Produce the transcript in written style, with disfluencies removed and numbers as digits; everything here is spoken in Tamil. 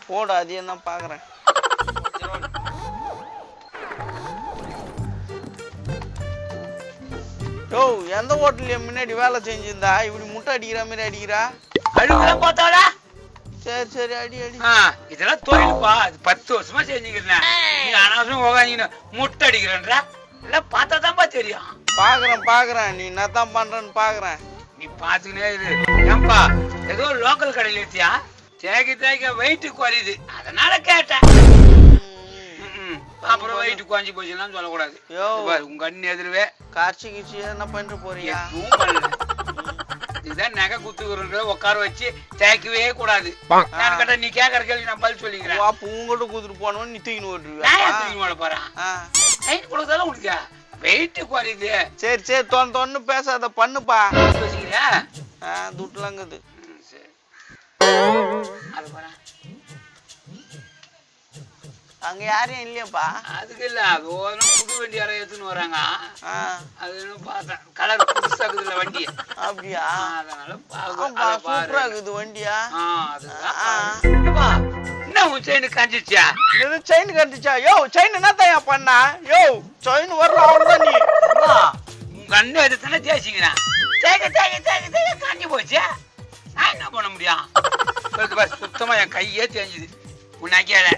போடு அதையும் தான் பாக்குறேன். யோ எந்த ஹோட்டல்ல முன்னாடி வேலை செஞ்சிருந்தா இப்படி முட்டை அடிக்கிற மாதிரி அடிக்கிறா? அழுகுதான் பார்த்தாடா. சரி சரி அடி அடி. இதெல்லாம் தொழில்ப்பா. 10 வருஷமா செஞ்சுக்கிறேன். நீ அனாவசியம் உட்காந்து முட்டை அடிக்கிறேன்ற எல்லாம் பார்த்தா தான்ப்பா தெரியும். பாக்குறேன் நீ என்னதான் பண்றன்னு பாக்குறேன். நீ பாத்துக்கினே இரு. ஏன்பா ஏதோ லோக்கல் கடையில் இருத்தியா? தேய்க்க வெயிட் குறையுது அதனால கேட்டேன். அப்புறம் வெயிட் குறைஞ்சி போச்சுன்னா சொல்லக்கூடாது. உங்க கண்ணு எதிர்வே காய்ச்சி கிச்சி என்ன பண்ணிட்டு போறியா? இதுதான் நகை குத்துக்கிறவங்களை உட்கார வச்சு தேய்க்கவே கூடாது. நான் கேட்டா நீ கேட்கற கேள்வி நான் பதில் சொல்லிக்கிறேன். உங்கள்கிட்ட குத்துட்டு போனவன் நீ தூக்கின்னு ஓட்டுருவா? தூக்கி மேல போறேன். வெயிட் கொடுத்தாலும் உனக்கு வெயிட் குறையுது. சரி சரி தொன்னு பேசாத பண்ணுப்பா. பேசிக்கிறியா? துட்டுலாங்குது. சரி அது போறேன். அங்க யாரும் இல்லையாப்பா? அதுக்கு இல்ல அது புது வண்டி யாரும் எடுத்துன்னு வராங்க. அது பார்த்தேன் கலர் புதுசா இருக்குதுல்ல வண்டி. அப்படியா? அதனால சூப்பரா இருக்குது வண்டியா? என்ன உன் செயின் காஞ்சிச்சா? செயின் கண்டிச்சா? யோ செயின் என்ன தயா பண்ணா? யோ செயின் வரல அவ்வளவுதான். நீ உங்க அண்ணன் எடுத்தானே தேய்ச்சிக்கிறான். தேய்க்க காஞ்சி போச்சு. நான் என்ன பண்ண முடியும்? சுத்தமா என் கையே தேஞ்சுது உன்னாக்கியால.